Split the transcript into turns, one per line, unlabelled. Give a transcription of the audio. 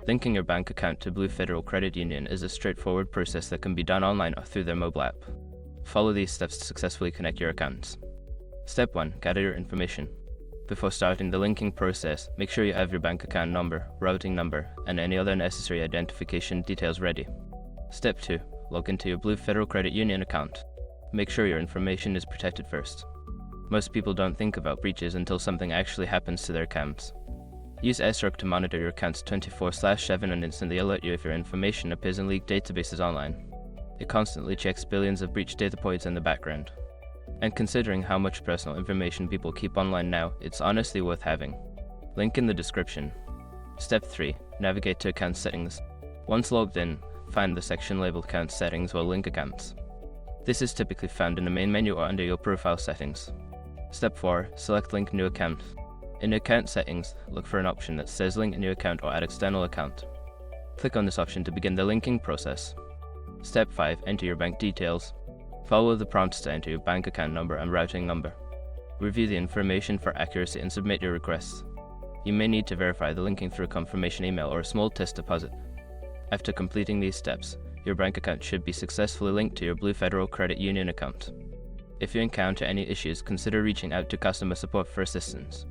Linking your bank account to Blue Federal Credit Union is a straightforward process that can be done online or through their mobile app. Follow these steps to successfully connect your accounts. Step 1. Gather your information. Before starting the linking process, make sure you have your bank account number, routing number, and any other necessary identification details ready. Step 2. Log into your Blue Federal Credit Union account. Make sure your information is protected first. Most people don't think about breaches until something actually happens to their accounts. Use SRUC to monitor your accounts 24/7 and instantly alert you if your information appears in leaked databases online. It constantly checks billions of breached data points in the background. And considering how much personal information people keep online now, it's honestly worth having. Link in the description. Step 3. Navigate to account settings. Once logged in, find the section labeled Account Settings or Link Accounts. This is typically found in the main menu or under your profile settings. Step 4. Select Link New Account. In Account Settings, look for an option that says Link New Account or Add External Account. Click on this option to begin the linking process. Step 5. Enter your bank details. Follow the prompts to enter your bank account number and routing number. Review the information for accuracy and submit your requests. You may need to verify the linking through a confirmation email or a small test deposit. After completing these steps, your bank account should be successfully linked to your Blue Federal Credit Union account. If you encounter any issues, consider reaching out to customer support for assistance.